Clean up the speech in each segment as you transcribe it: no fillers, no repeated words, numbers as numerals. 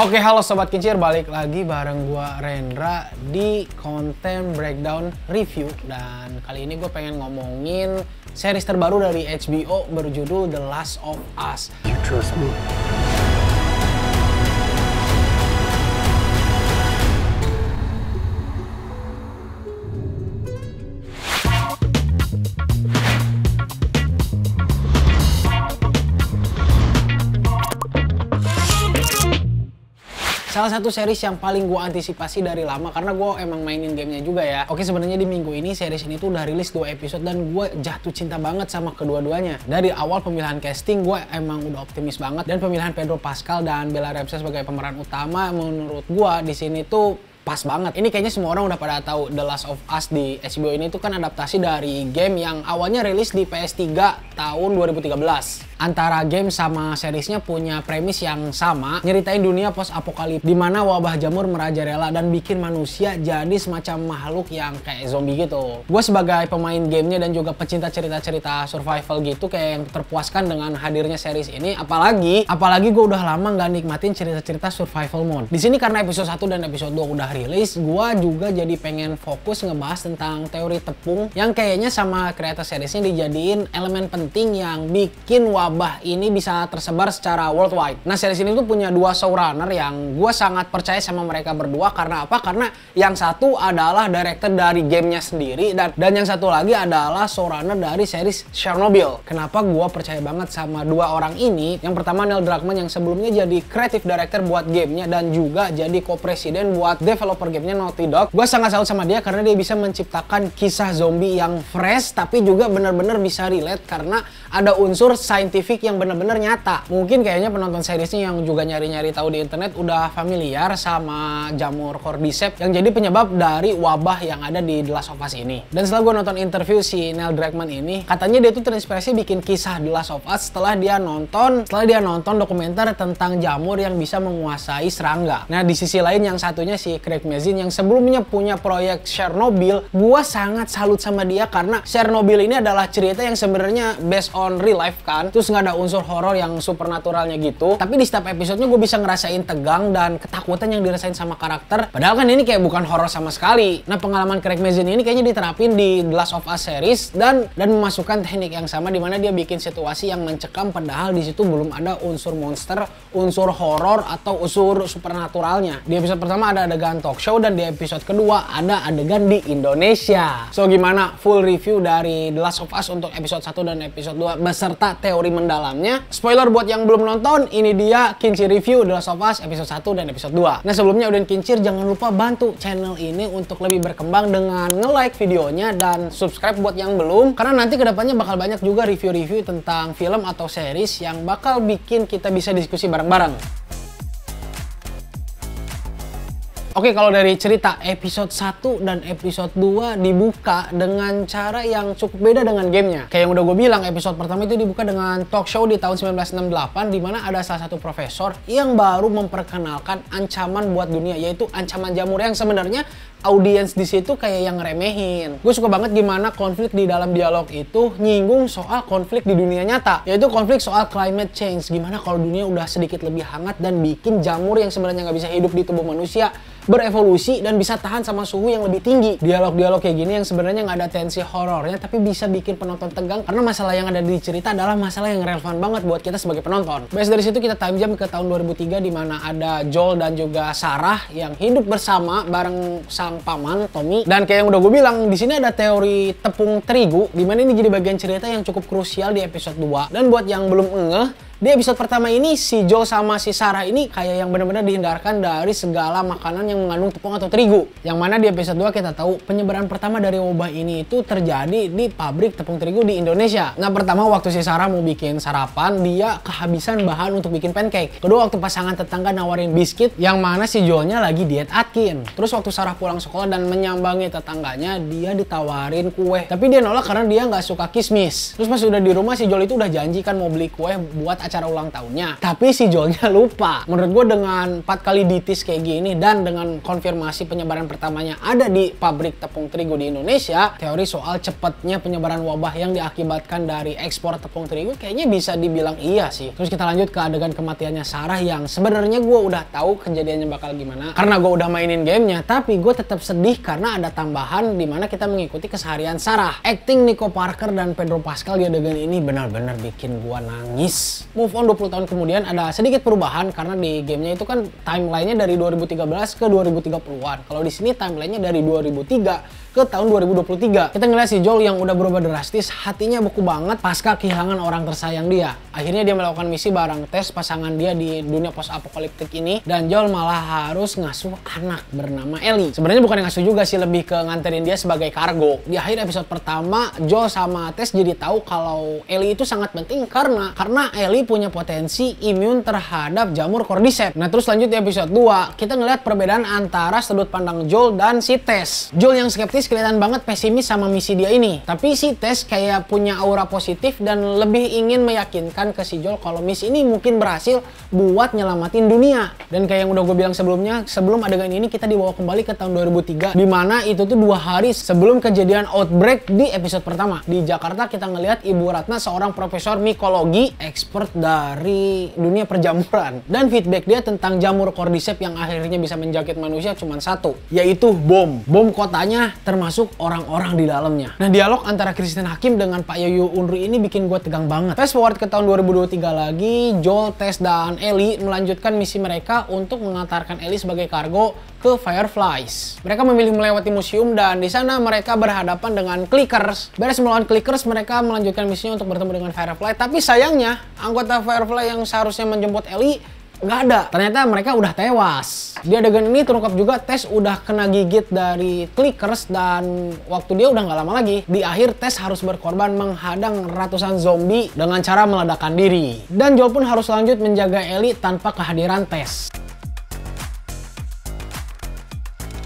Oke, halo Sobat Kincir, balik lagi bareng gua Rendra di konten breakdown review. Dan kali ini gue pengen ngomongin series terbaru dari HBO berjudul The Last of Us. You trust me? Salah satu series yang paling gue antisipasi dari lama karena gue emang mainin gamenya juga ya. Oke, sebenarnya di minggu ini series ini tuh udah rilis 2 episode dan gue jatuh cinta banget sama kedua-duanya. Dari awal pemilihan casting gue emang udah optimis banget, dan pemilihan Pedro Pascal dan Bella Ramsey sebagai pemeran utama menurut gue di sini tuh pas banget. Ini kayaknya semua orang udah pada tahu The Last of Us di HBO ini tuh kan adaptasi dari game yang awalnya rilis di PS3 tahun 2013. Antara game sama seriesnya punya premis yang sama, nyeritain dunia post apokalips di mana wabah jamur merajalela dan bikin manusia jadi semacam makhluk yang kayak zombie gitu. Gue sebagai pemain gamenya dan juga pecinta cerita-cerita survival gitu kayak yang terpuaskan dengan hadirnya series ini. Apalagi gue udah lama nggak nikmatin cerita-cerita survival mode. Di sini karena episode 1 dan episode 2 udah rilis, gue juga jadi pengen fokus ngebahas tentang teori tepung yang kayaknya sama kreator seriesnya dijadiin elemen penting yang bikin wabah ini bisa tersebar secara worldwide. Nah, series ini tuh punya 2 showrunner yang gue sangat percaya sama mereka berdua. Karena apa? Karena yang satu adalah director dari gamenya sendiri dan yang satu lagi adalah showrunner dari series Chernobyl. Kenapa gue percaya banget sama 2 orang ini? Yang pertama Neil Druckmann yang sebelumnya jadi creative director buat gamenya dan juga jadi co-presiden buat developer gamenya Naughty Dog. Gue sangat salut sama dia karena dia bisa menciptakan kisah zombie yang fresh tapi juga bener-bener bisa relate karena ada unsur scientific yang bener-bener nyata. Mungkin kayaknya penonton seriesnya yang juga nyari-nyari tahu di internet udah familiar sama jamur cordyceps yang jadi penyebab dari wabah yang ada di The Last of Us ini. Dan setelah gue nonton interview si Neil Druckmann ini, katanya dia tuh terinspirasi bikin kisah The Last of Us setelah dia nonton dokumenter tentang jamur yang bisa menguasai serangga. Nah, di sisi lain yang satunya si Craig Mazin yang sebelumnya punya proyek Chernobyl, gue sangat salut sama dia karena Chernobyl ini adalah cerita yang sebenarnya based on real life kan, terus nggak ada unsur horor yang supernaturalnya gitu, tapi di setiap episodenya gue bisa ngerasain tegang dan ketakutan yang dirasain sama karakter, padahal kan ini kayak bukan horor sama sekali. Nah, pengalaman Craig Mazin ini kayaknya diterapin di The Last of Us series dan memasukkan teknik yang sama di mana dia bikin situasi yang mencekam padahal di situ belum ada unsur monster, unsur horor atau unsur supernaturalnya. Di episode pertama ada adegan talk show dan di episode kedua ada adegan di Indonesia. So, gimana full review dari The Last of Us untuk episode 1 dan episode 2 beserta teori mendalamnya? Spoiler buat yang belum nonton, ini dia Kincir review The Last of Us episode 1 dan episode 2. Nah, sebelumnya udah Kincir, jangan lupa bantu channel ini untuk lebih berkembang dengan nge-like videonya dan subscribe buat yang belum, karena nanti kedepannya bakal banyak juga review-review tentang film atau series yang bakal bikin kita bisa diskusi bareng-bareng. Oke, kalau dari cerita episode 1 dan episode 2 dibuka dengan cara yang cukup beda dengan gamenya. Kayak yang udah gue bilang, episode pertama itu dibuka dengan talk show di tahun 1968 di mana ada salah satu profesor yang baru memperkenalkan ancaman buat dunia, yaitu ancaman jamur yang sebenarnya audiens di situ kayak yang ngeremehin. Gue suka banget gimana konflik di dalam dialog itu nyinggung soal konflik di dunia nyata, yaitu konflik soal climate change. Gimana kalau dunia udah sedikit lebih hangat dan bikin jamur yang sebenarnya nggak bisa hidup di tubuh manusia berevolusi dan bisa tahan sama suhu yang lebih tinggi. Dialog-dialog kayak gini yang sebenarnya nggak ada tensi horornya tapi bisa bikin penonton tegang karena masalah yang ada di cerita adalah masalah yang relevan banget buat kita sebagai penonton. Base dari situ kita time jump ke tahun 2003 di mana ada Joel dan juga Sarah yang hidup bersama bareng sang paman Tommy. Dan kayak yang udah gue bilang, di sini ada teori tepung terigu di mana ini jadi bagian cerita yang cukup krusial di episode 2. Dan buat yang belum ngeh, di episode pertama ini si Joel sama si Sarah ini kayak yang benar-benar dihindarkan dari segala makanan yang mengandung tepung atau terigu. Yang mana di episode 2 kita tahu penyebaran pertama dari wabah ini itu terjadi di pabrik tepung terigu di Indonesia. Nah, pertama waktu si Sarah mau bikin sarapan, dia kehabisan bahan untuk bikin pancake. Kedua, waktu pasangan tetangga nawarin biskuit yang mana si Joelnya lagi diet Atkin. Terus waktu Sarah pulang sekolah dan menyambangi tetangganya, dia ditawarin kue. Tapi dia nolak karena dia nggak suka kismis. Terus pas udah di rumah si Joel itu udah janji kan mau beli kue buat acara ulang tahunnya. Tapi si Joelnya lupa. Menurut gue dengan 4 kali ditis kayak gini dan dengan konfirmasi penyebaran pertamanya ada di pabrik tepung terigu di Indonesia, teori soal cepatnya penyebaran wabah yang diakibatkan dari ekspor tepung terigu kayaknya bisa dibilang iya sih. Terus kita lanjut ke adegan kematiannya Sarah yang sebenarnya gue udah tahu kejadiannya bakal gimana karena gue udah mainin gamenya, tapi gue tetap sedih karena ada tambahan dimana kita mengikuti keseharian Sarah. Acting Nico Parker dan Pedro Pascal di adegan ini benar-benar bikin gue nangis. Move on 20 tahun kemudian ada sedikit perubahan karena di gamenya itu kan timelinenya dari 2013 ke 2030-an. Kalau di sini timelinenya dari 2003 ke tahun 2023. Kita ngeliat si Joel yang udah berubah drastis, hatinya beku banget pasca kehilangan orang tersayang dia. Akhirnya dia melakukan misi bareng Tess, pasangan dia di dunia post apokaliptik ini, dan Joel malah harus ngasuh anak bernama Ellie. Sebenarnya bukan ngasuh juga sih, lebih ke nganterin dia sebagai kargo. Di akhir episode pertama, Joel sama Tess jadi tahu kalau Ellie itu sangat penting karena Ellie punya potensi imun terhadap jamur cordyceps. Nah terus lanjut di episode 2, kita ngeliat perbedaan antara sudut pandang Joel dan si Tess. Joel yang skeptis kelihatan banget pesimis sama misi dia ini. Tapi si Tess kayak punya aura positif dan lebih ingin meyakinkan ke si Joel kalau misi ini mungkin berhasil buat nyelamatin dunia. Dan kayak yang udah gue bilang sebelumnya, sebelum adegan ini kita dibawa kembali ke tahun 2003, dimana itu tuh 2 hari sebelum kejadian outbreak di episode pertama. Di Jakarta kita ngelihat Ibu Ratna, seorang profesor mikologi, expert dari dunia perjamuran. Dan feedback dia tentang jamur cordyceps yang akhirnya bisa menjangkit manusia cuma satu, yaitu bom. Bom kotanya termasuk orang-orang di dalamnya. Nah dialog antara Christine Hakim dengan Pak Yoyo Unri ini bikin gue tegang banget. Fast forward ke tahun 2023 lagi, Joel, Tess, dan Ellie melanjutkan misi mereka untuk mengantarkan Ellie sebagai kargo ke Fireflies. Mereka memilih melewati museum dan di sana mereka berhadapan dengan Clickers. Beres melawan Clickers, mereka melanjutkan misinya untuk bertemu dengan Firefly. Tapi sayangnya, anggota Firefly yang seharusnya menjemput Ellie nggak ada. Ternyata mereka udah tewas. Di adegan ini terungkap juga Tess udah kena gigit dari Clickers dan waktu dia udah nggak lama lagi. Di akhir Tess harus berkorban menghadang ratusan zombie dengan cara meledakkan diri. Dan Joel pun harus lanjut menjaga Ellie tanpa kehadiran Tess.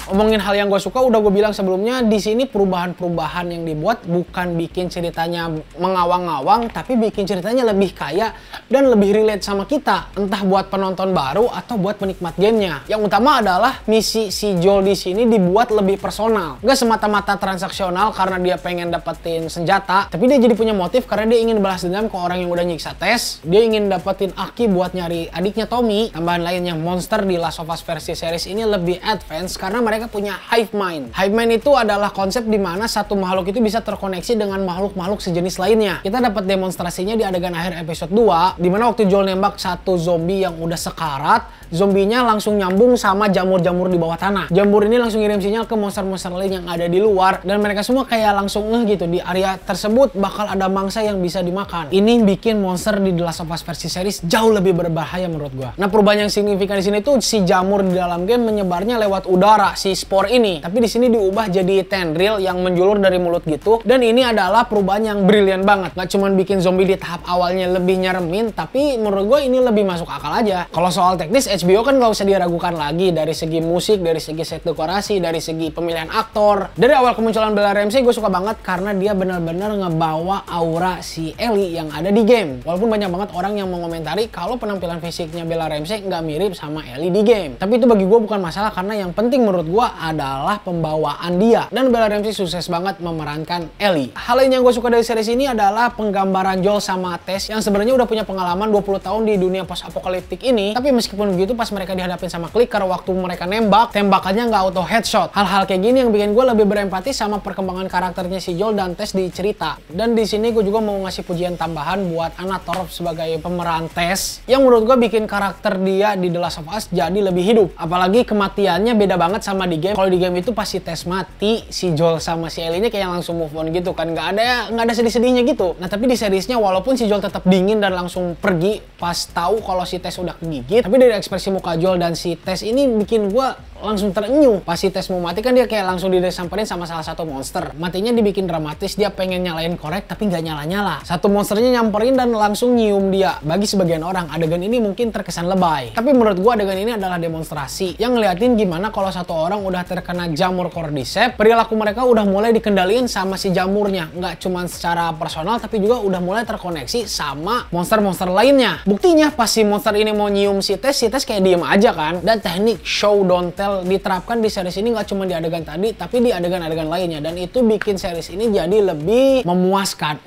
Ngomongin hal yang gue suka, udah gue bilang sebelumnya, di sini perubahan-perubahan yang dibuat bukan bikin ceritanya mengawang-awang, tapi bikin ceritanya lebih kaya dan lebih relate sama kita, entah buat penonton baru atau buat penikmat gamenya. Yang utama adalah misi si Joel di sini dibuat lebih personal, gak semata-mata transaksional karena dia pengen dapetin senjata, tapi dia jadi punya motif karena dia ingin balas dendam ke orang yang udah nyiksa Tess. Dia ingin dapetin Aki buat nyari adiknya Tommy. Tambahan lainnya, monster di Last of Us versi series ini lebih advance karena mereka punya hive mind. Hive mind itu adalah konsep di mana satu makhluk itu bisa terkoneksi dengan makhluk-makhluk sejenis lainnya. Kita dapat demonstrasinya di adegan akhir episode 2, di mana waktu Joel nembak satu zombie yang udah sekarat, zombinya langsung nyambung sama jamur-jamur di bawah tanah. Jamur ini langsung ngirim sinyal ke monster-monster lain yang ada di luar, dan mereka semua kayak langsung gitu, di area tersebut bakal ada mangsa yang bisa dimakan. Ini bikin monster di The Last of Us versi series jauh lebih berbahaya menurut gua. Nah, perubahan yang signifikan di sini tuh si jamur di dalam game menyebarnya lewat udara, si spore ini. Tapi di sini diubah jadi tendril yang menjulur dari mulut gitu. Dan ini adalah perubahan yang brilian banget. Gak cuman bikin zombie di tahap awalnya lebih nyeremin, tapi menurut gue ini lebih masuk akal aja. Kalau soal teknis, HBO kan gak usah diragukan lagi. Dari segi musik, dari segi set dekorasi, dari segi pemilihan aktor. Dari awal kemunculan Bella Ramsey gue suka banget karena dia benar-benar ngebawa aura si Ellie yang ada di game. Walaupun banyak banget orang yang mengomentari kalau penampilan fisiknya Bella Ramsey nggak mirip sama Ellie di game. Tapi itu bagi gue bukan masalah karena yang penting menurut gue adalah pembawaan dia. Dan Bella Ramsey sukses banget memerankan Ellie. Hal lain yang gue suka dari series ini adalah penggambaran Joel sama Tess yang sebenarnya udah punya pengalaman 20 tahun di dunia post apokaliptik ini. Tapi meskipun begitu, pas mereka dihadapin sama Clicker, waktu mereka nembak, tembakannya nggak auto headshot. Hal-hal kayak gini yang bikin gue lebih berempati sama perkembangan karakternya si Joel dan Tess di cerita. Dan di sini gue juga mau ngasih pujian tambahan buat Anna Torv sebagai pemeran Tess, yang menurut gue bikin karakter dia di The Last of Us jadi lebih hidup. Apalagi kematiannya beda banget sama di game. Kalau di game itu pas si Tess mati, si Joel sama si Ellie-nya kayak langsung move on gitu kan, nggak ada sedih-sedihnya gitu. Nah tapi di seriesnya walaupun si Joel tetap dingin dan langsung pergi pas tahu kalau si Tess udah kegigit, tapi dari ekspresi muka Joel dan si Tess ini bikin gue langsung terenyuh. Pas si Tess mau mati kan dia kayak langsung disamperin sama salah satu monster. Matinya dibikin dramatis, dia pengen nyalain korek tapi nggak nyala-nyala. Satu monsternya nyamperin dan langsung nyium dia. Bagi sebagian orang, adegan ini mungkin terkesan lebay. Tapi menurut gue adegan ini adalah demonstrasi yang ngeliatin gimana kalau satu orang orang udah terkena jamur Cordyceps, perilaku mereka udah mulai dikendaliin sama si jamurnya. Nggak cuma secara personal, tapi juga udah mulai terkoneksi sama monster-monster lainnya. Buktinya pas si monster ini mau nyium si Tess kayak diem aja kan. Dan teknik show don't tell diterapkan di series ini nggak cuma di adegan tadi, tapi di adegan-adegan lainnya. Dan itu bikin series ini jadi lebih memuaskan.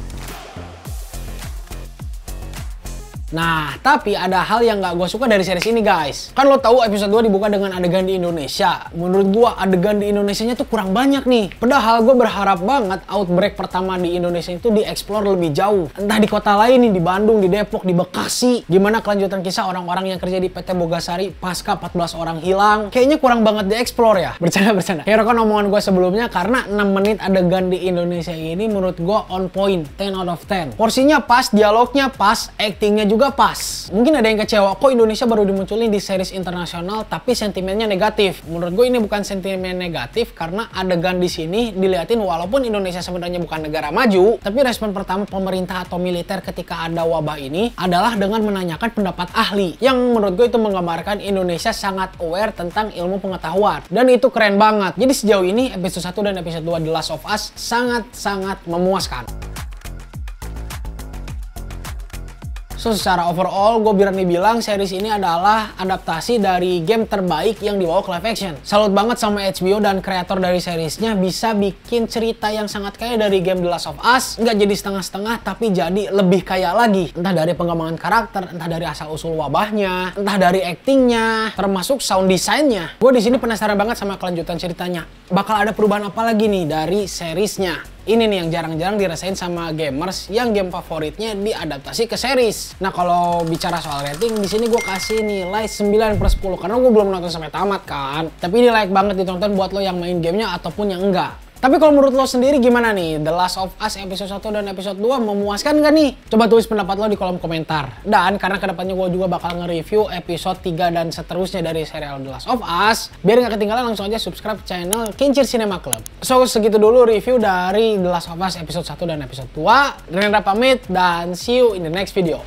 Nah, tapi ada hal yang gak gue suka dari series ini, guys. Kan lo tahu episode 2 dibuka dengan adegan di Indonesia. Menurut gue adegan di Indonesianya tuh kurang banyak nih. Padahal gue berharap banget outbreak pertama di Indonesia itu dieksplor lebih jauh. Entah di kota lain nih, di Bandung, di Depok, di Bekasi. Gimana kelanjutan kisah orang-orang yang kerja di PT Bogasari pasca 14 orang hilang. Kayaknya kurang banget dieksplor ya. Bercanda. Kayak kan omongan gue sebelumnya, karena 6 menit adegan di Indonesia ini menurut gue on point, 10 out of 10. Porsinya pas, dialognya pas, actingnya juga pas. Mungkin ada yang kecewa, kok Indonesia baru dimunculin di series internasional tapi sentimennya negatif. Menurut gue ini bukan sentimen negatif, karena adegan di sini diliatin walaupun Indonesia sebenarnya bukan negara maju, tapi respon pertama pemerintah atau militer ketika ada wabah ini adalah dengan menanyakan pendapat ahli, yang menurut gue itu menggambarkan Indonesia sangat aware tentang ilmu pengetahuan. Dan itu keren banget. Jadi sejauh ini episode 1 dan episode 2 The Last of Us sangat-sangat memuaskan. So, secara overall, gue berani bilang series ini adalah adaptasi dari game terbaik yang dibawa ke live action. Salut banget sama HBO dan kreator dari seriesnya bisa bikin cerita yang sangat kaya dari game The Last of Us. Nggak jadi setengah-setengah, tapi jadi lebih kaya lagi. Entah dari pengembangan karakter, entah dari asal-usul wabahnya, entah dari actingnya, termasuk sound design-nya. Gue di sini penasaran banget sama kelanjutan ceritanya. Bakal ada perubahan apa lagi nih dari seriesnya? Ini nih yang jarang-jarang dirasain sama gamers yang game favoritnya diadaptasi ke series. Nah, kalau bicara soal rating, di sini gue kasih nilai 9/10 karena gue belum nonton sampai tamat kan. Tapi ini layak banget ditonton buat lo yang main gamenya ataupun yang enggak. Tapi kalau menurut lo sendiri gimana nih? The Last of Us episode 1 dan episode 2 memuaskan nggak nih? Coba tulis pendapat lo di kolom komentar. Dan karena kedepannya gue juga bakal nge-review episode 3 dan seterusnya dari serial The Last of Us, biar nggak ketinggalan langsung aja subscribe channel Kincir Cinema Club. So, segitu dulu review dari The Last of Us episode 1 dan episode 2. Rendra pamit dan see you in the next video.